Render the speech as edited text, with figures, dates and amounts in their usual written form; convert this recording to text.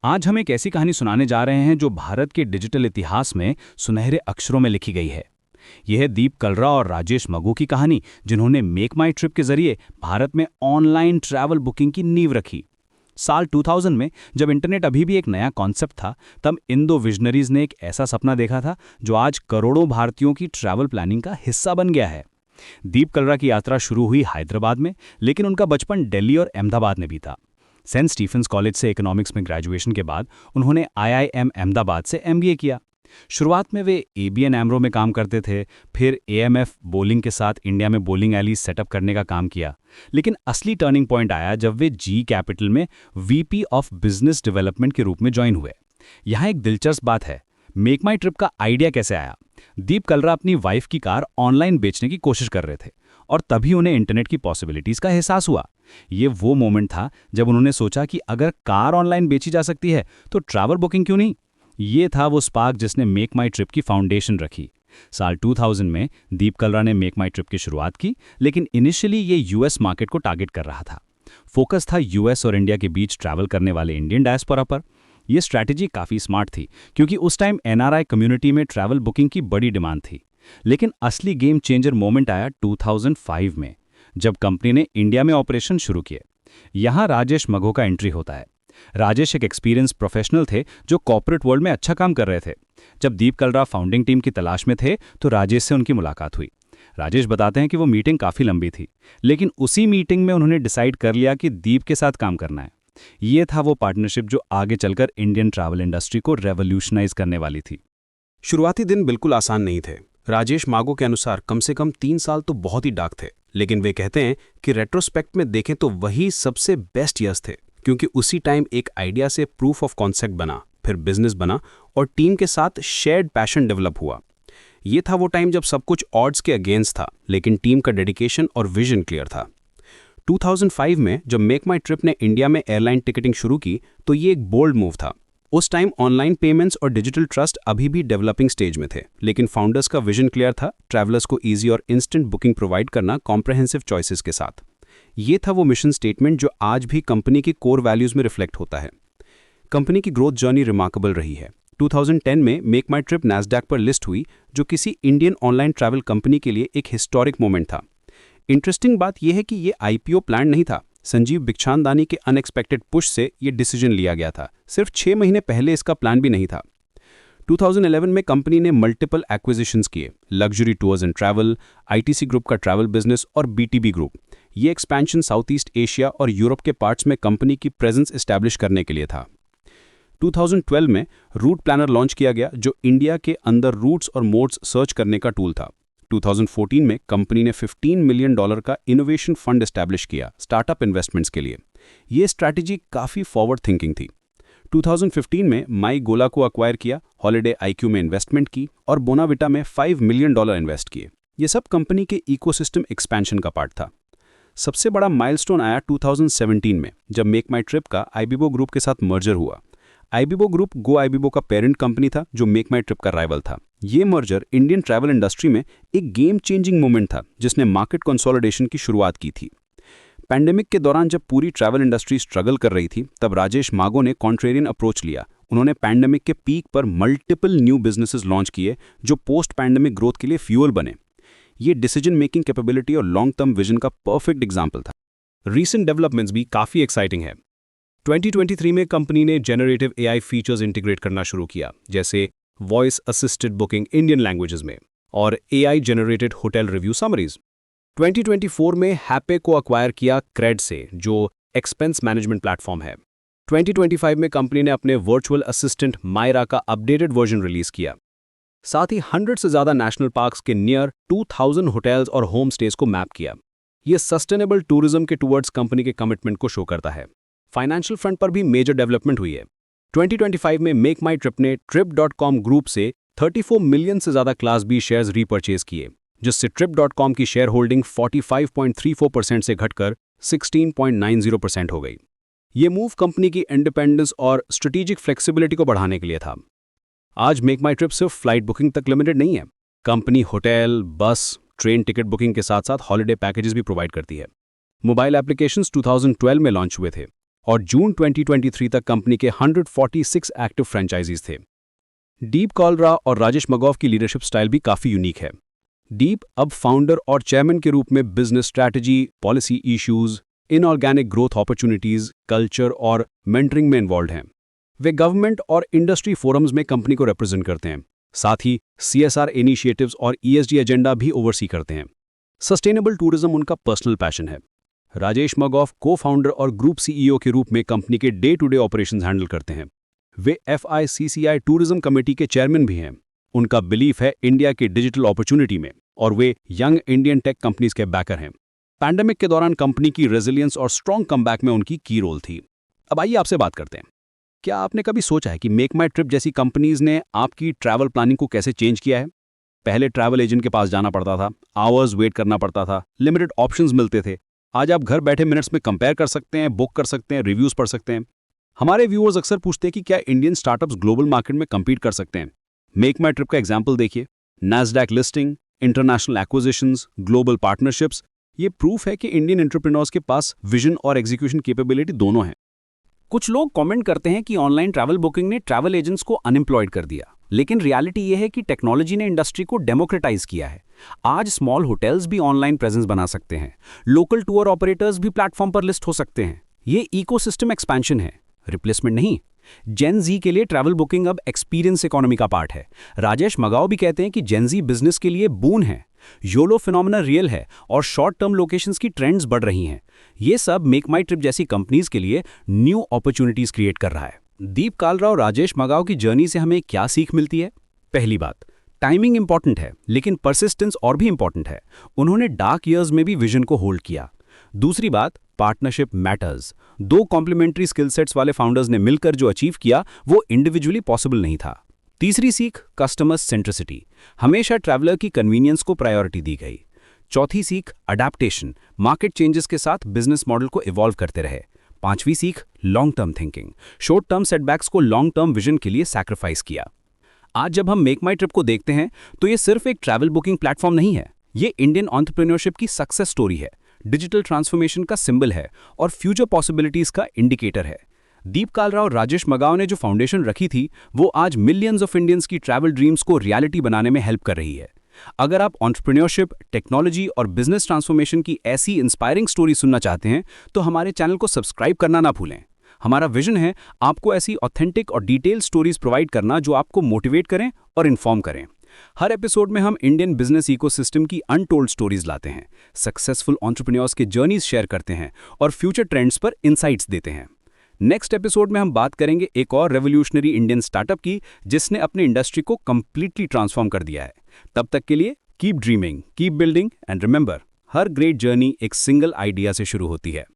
आज हम एक ऐसी कहानी सुनाने जा रहे हैं जो भारत के डिजिटल इतिहास में सुनहरे अक्षरों में लिखी गई है। यह है दीप कलरा और राजेश मगू की कहानी, जिन्होंने मेक माई ट्रिप के जरिए भारत में ऑनलाइन ट्रैवल बुकिंग की नींव रखी। साल 2000 में जब इंटरनेट अभी भी एक नया कॉन्सेप्ट था, तब इन दो विजनरीज ने एक ऐसा सपना देखा था जो आज करोड़ों भारतीयों की ट्रैवल प्लानिंग का हिस्सा बन गया है। दीप कलरा की यात्रा शुरू हुई हैदराबाद में, लेकिन उनका बचपन दिल्ली और अहमदाबाद में भी था। सेंट स्टीफेंस कॉलेज से इकोनॉमिक्स में ग्रेजुएशन के बाद उन्होंने आईआईएम अहमदाबाद से एमबीए किया। शुरुआत में वे एबीएन एमरो में काम करते थे, फिर एएमएफ बोलिंग के साथ इंडिया में बोलिंग एली सेटअप करने का काम किया। लेकिन असली टर्निंग पॉइंट आया जब वे जी कैपिटल में वीपी ऑफ बिजनेस डेवलपमेंट के रूप में ज्वाइन हुए। यहाँ एक दिलचस्प बात है, मेक माई ट्रिप का आइडिया कैसे आया। दीप कलरा अपनी वाइफ की कार ऑनलाइन बेचने की कोशिश कर रहे थे और तभी उन्हें इंटरनेट की पॉसिबिलिटीज का एहसास हुआ। ये वो मोमेंट था जब उन्होंने सोचा कि अगर कार ऑनलाइन बेची जा सकती है तो ट्रैवल बुकिंग क्यों नहीं। ये था वो स्पार्क जिसने मेक माई ट्रिप की फाउंडेशन रखी। साल 2000 में दीप कलरा ने मेक माई ट्रिप की शुरुआत की, लेकिन इनिशियली ये यूएस मार्केट को टारगेट कर रहा था। फोकस था यूएस और इंडिया के बीच ट्रैवल करने वाले इंडियन डायस्पोरा पर। यह स्ट्रैटेजी काफ़ी स्मार्ट थी, क्योंकि उस टाइम एनआरआई कम्युनिटी में ट्रैवल बुकिंग की बड़ी डिमांड थी। लेकिन असली गेम चेंजर मोमेंट आया 2005 में, जब कंपनी ने इंडिया में ऑपरेशन शुरू किए। यहाँ राजेश मगो का एंट्री होता है। राजेश एक एक्सपीरियंस प्रोफेशनल थे जो कॉर्पोरेट वर्ल्ड में अच्छा काम कर रहे थे। जब दीप कलरा फाउंडिंग टीम की तलाश में थे तो राजेश से उनकी मुलाकात हुई। राजेश बताते हैं कि वो मीटिंग काफ़ी लंबी थी, लेकिन उसी मीटिंग में उन्होंने डिसाइड कर लिया कि दीप के साथ काम करना है। ये था वो पार्टनरशिप जो आगे चलकर इंडियन ट्रैवल इंडस्ट्री को रेवोल्यूशनाइज करने वाली थी। शुरुआती दिन बिल्कुल आसान नहीं थे। राजेश मागो के अनुसार कम से कम 3 साल तो बहुत ही डार्क थे, लेकिन वे कहते हैं कि रेट्रोस्पेक्ट में देखें तो वही सबसे बेस्ट ईयर्स थे, क्योंकि उसी टाइम एक आइडिया से प्रूफ ऑफ कॉन्सेप्ट बना, फिर बिजनेस बना और टीम के साथ शेयर्ड पैशन डेवलप हुआ। ये था वो टाइम जब सब कुछ ऑड्स के अगेंस्ट था, लेकिन टीम का डेडिकेशन और विजन क्लियर था। 2005 में जब मेक माई ट्रिप ने इंडिया में एयरलाइन टिकटिंग शुरू की तो ये एक बोल्ड मूव था। उस टाइम ऑनलाइन पेमेंट्स और डिजिटल ट्रस्ट अभी भी डेवलपिंग स्टेज में थे, लेकिन फाउंडर्स का विजन क्लियर था, ट्रैवलर्स को इजी और इंस्टेंट बुकिंग प्रोवाइड करना कॉम्प्रहेंसिव चॉइसेस के साथ। ये था वो मिशन स्टेटमेंट जो आज भी कंपनी की कोर वैल्यूज में रिफ्लेक्ट होता है। कंपनी की ग्रोथ जर्नी रिमार्केबल रही है। 2010 में मेक माई ट्रिप नैस्डैक पर लिस्ट हुई, जो किसी इंडियन ऑनलाइन ट्रैवल कंपनी के लिए एक हिस्टोरिक मोमेंट था। इंटरेस्टिंग बात यह है कि ये आईपीओ प्लान नहीं था। संजीव बिख्चांदानी के अनएक्सपेक्टेड पुश से ये डिसीजन लिया गया था। सिर्फ 6 महीने पहले इसका प्लान भी नहीं था। 2011 में कंपनी ने मल्टीपल एक्विजिशंस किए, luxury tours and travel, ITC group का ट्रैवल बिजनेस और बीटीबी ग्रुप। ये एक्सपेंशन साउथ ईस्ट एशिया और यूरोप के पार्ट्स में कंपनी की प्रेजेंस एस्टैब्लिश करने के लिए था। 2012 में रूट प्लानर लॉन्च किया गया, जो इंडिया के अंदर रूट्स और मोड्स सर्च करने का टूल था। 2014 में कंपनी ने $15 मिलियन का इनोवेशन फंड एस्टैब्लिश किया स्टार्टअप इन्वेस्टमेंट्स के लिए। ये स्ट्रैटेजी काफ़ी फॉरवर्ड थिंकिंग थी। 2015 में माई गोला को अक्वायर किया, हॉलिडे आईक्यू में इन्वेस्टमेंट की और बोनाविटा में $5 मिलियन इन्वेस्ट किए। ये सब कंपनी के इकोसिस्टम एक्सपेंशन का पार्ट था। सबसे बड़ा माइलस्टोन आया 2017 में, जब मेक माई ट्रिप का आईबीबो ग्रुप के साथ मर्जर हुआ। आईबीबो ग्रुप गो आईबीबो का पेरेंट कंपनी था, जो मेक माई ट्रिप का राइवल था। ये मर्जर इंडियन ट्रैवल इंडस्ट्री में एक गेम चेंजिंग मोमेंट था, जिसने मार्केट कंसोलिडेशन की शुरुआत की थी। पैंडेमिक के दौरान जब पूरी ट्रैवल इंडस्ट्री स्ट्रगल कर रही थी, तब राजेश मागो ने कॉन्ट्रेरियन अप्रोच लिया। उन्होंने पैंडेमिक के पीक पर मल्टीपल न्यू बिजनेसेस लॉन्च किए, जो पोस्ट पैंडेमिक ग्रोथ के लिए फ्यूल बने। ये डिसीजन मेकिंग कैपेबिलिटी और लॉन्ग टर्म विजन का परफेक्ट एग्जाम्पल था। रीसेंट डेवलपमेंट्स भी काफ़ी एक्साइटिंग है। 2023 में कंपनी ने जेनरेटिव एआई फीचर्स इंटीग्रेट करना शुरू किया, जैसे voice assisted booking Indian languages में और AI generated hotel review summaries. 2024 में हैपे को अक्वायर किया क्रेड से, जो एक्सपेंस मैनेजमेंट प्लेटफॉर्म है। 2025 में कंपनी ने अपने वर्चुअल असिस्टेंट मायरा का अपडेटेड वर्जन रिलीज किया। साथ ही 100 से ज़्यादा नेशनल पार्क्स के नियर 2000 होटल्स और होम स्टेज को मैप किया। यह सस्टेनेबल टूरिज्म के टुवर्ड्स कंपनी के कमिटमेंट को शो करता है। फाइनेंशियल फ्रंट पर भी मेजर डेवलपमेंट हुई है। 2025 में मेक माई ट्रिप ने Trip.com ग्रुप से 34 मिलियन से ज़्यादा क्लास बी शेयर्स रीपर्चेज किए, जिससे Trip.com की शेयर होल्डिंग 45.34% से घटकर 16.90% हो गई। ये मूव कंपनी की इंडिपेंडेंस और स्ट्रेटेजिक फ्लेक्सिबिलिटी को बढ़ाने के लिए था। आज मेक माई ट्रिप सिर्फ फ्लाइट बुकिंग तक लिमिटेड नहीं है। कंपनी होटल, बस, ट्रेन टिकट बुकिंग के साथ साथ हॉलिडे पैकेजेस भी प्रोवाइड करती है। मोबाइल एप्लीकेशंस 2012 में लॉन्च हुए थे। और जून 2023 तक कंपनी के 146 एक्टिव फ्रेंचाइजीज थे। दीप कालरा और राजेश मगोफ की लीडरशिप स्टाइल भी काफ़ी यूनिक है। दीप अब फाउंडर और चेयरमैन के रूप में business strategy, policy issues, inorganic growth opportunities, culture और मेंटरिंग में इन्वॉल्व हैं। वे गवर्नमेंट और इंडस्ट्री फोरम्स में कंपनी को रिप्रेजेंट करते हैं। साथ ही CSR इनिशिएटिव्स और ESG एजेंडा भी ओवरसी करते हैं। सस्टेनेबल टूरिज्म उनका पर्सनल पैशन है। राजेश मगोफ को फाउंडर और ग्रुप CEO के रूप में कंपनी के day to day operations handle करते हैं। वे FICCI टूरिज्म कमेटी के चेयरमैन भी हैं। उनका बिलीफ है इंडिया की डिजिटल अपॉर्चुनिटी में और वे यंग इंडियन टेक कंपनीज के बैकर हैं। पैंडेमिक के दौरान कंपनी की रेजिलियंस और स्ट्रॉन्ग कमबैक में उनकी की रोल थी। अब आइए आपसे बात करते हैं। क्या आपने कभी सोचा है कि मेक माई ट्रिप जैसी कंपनीज ने आपकी ट्रैवल प्लानिंग को कैसे चेंज किया है? पहले ट्रैवल एजेंट के पास जाना पड़ता था, आवर्स वेट करना पड़ता था, लिमिटेड ऑप्शंस मिलते थे। आज आप घर बैठे मिनट्स में कंपेयर कर सकते हैं, बुक कर सकते हैं, रिव्यूज पढ़ सकते हैं। हमारे व्यूअर्स अक्सर पूछते हैं कि क्या इंडियन स्टार्टअप्स ग्लोबल मार्केट में compete कर सकते हैं? मेक माई ट्रिप का एग्जाम्पल देखिए। NASDAQ listing, international acquisitions, global partnerships, ये प्रूफ है कि इंडियन एंटरप्रेन्योर्स के पास विजन और एग्जीक्यूशन कैपेबिलिटी दोनों हैं। कुछ लोग कमेंट करते हैं कि ऑनलाइन ट्रैवल बुकिंग ने ट्रैवल एजेंट्स को अनएम्प्लॉयड कर दिया, लेकिन रियलिटी ये है कि टेक्नोलॉजी ने इंडस्ट्री को डेमोक्रेटाइज किया है। आज स्मॉल होटल्स भी ऑनलाइन प्रेजेंस बना सकते हैं, लोकल टूर ऑपरेटर्स भी प्लेटफॉर्म पर लिस्ट हो सकते हैं। ये इकोसिस्टम एक्सपेंशन है, रिप्लेसमेंट नहीं। जेन जी के लिए ट्रैवल बुकिंग अब एक्सपीरियंस इकोनॉमी का पार्ट है। राजेश मगाओ भी कहते हैं कि जेन जी बिजनेस के लिए बून है। योलो फिनोमेना रियल है और शॉर्ट टर्म लोकेशंस की ट्रेंड्स बढ़ रही हैं। ये सब मेक माई ट्रिप जैसी कंपनीज के लिए न्यू अपॉर्चुनिटीज क्रिएट कर रहा है। दीप कालरा और राजेश मगाओ की जर्नी से हमें क्या सीख मिलती है? पहली बात, टाइमिंग इंपॉर्टेंट है, लेकिन परसिस्टेंस और भी इंपॉर्टेंट है। उन्होंने डार्क ईयर्स में भी विजन को होल्ड किया। दूसरी बात, पार्टनरशिप मैटर्स। दो कॉम्प्लीमेंट्री स्किल सेट्स वाले फाउंडर्स ने मिलकर जो अचीव किया वो इंडिविजुअली पॉसिबल नहीं था। तीसरी सीख, कस्टमर सेंट्रिसिटी। हमेशा ट्रैवलर की कन्वीनियंस को प्रायोरिटी दी गई। चौथी सीख, अडैप्टेशन। मार्केट चेंजेस के साथ बिजनेस मॉडल को इवॉल्व करते रहे। पांचवी सीख, long term thinking. Short term setbacks को लॉन्ग टर्म विजन के लिए सैक्रिफाइस किया। आज जब हम मेक माई ट्रिप को देखते हैं तो ये सिर्फ एक ट्रैवल बुकिंग प्लेटफॉर्म नहीं है, ये इंडियन एंटरप्रेन्योरशिप की सक्सेस स्टोरी है, डिजिटल ट्रांसफॉर्मेशन का सिंबल है और फ्यूचर पॉसिबिलिटीज का इंडिकेटर है। दीप कालरा और राजेश मगाओ ने जो फाउंडेशन रखी थी वो आज मिलियंस ऑफ इंडियंस की ट्रैवल ड्रीम्स को रियलिटी बनाने में हेल्प कर रही है। अगर आप एंटरप्रेन्योरशिप, टेक्नोलॉजी और बिजनेस ट्रांसफॉर्मेशन की ऐसी इंस्पायरिंग स्टोरी सुनना चाहते हैं तो हमारे चैनल को सब्सक्राइब करना ना भूलें। हमारा विजन है आपको ऐसी ऑथेंटिक और डिटेल स्टोरीज प्रोवाइड करना जो आपको मोटिवेट करें और इन्फॉर्म करें। हर एपिसोड में हम इंडियन बिजनेस इकोसिस्टम की अनटोल्ड स्टोरीज लाते हैं, सक्सेसफुल एंटरप्रेन्योर्स के जर्नीज शेयर करते हैं और फ्यूचर ट्रेंड्स पर इनसाइट्स देते हैं। नेक्स्ट एपिसोड में हम बात करेंगे एक और रेवोल्यूशनरी इंडियन स्टार्टअप की जिसने अपनी इंडस्ट्री को कंप्लीटली ट्रांसफॉर्म कर दिया है। तब तक के लिए keep dreaming, keep building and remember, her great journey एक सिंगल आइडिया से शुरू होती है।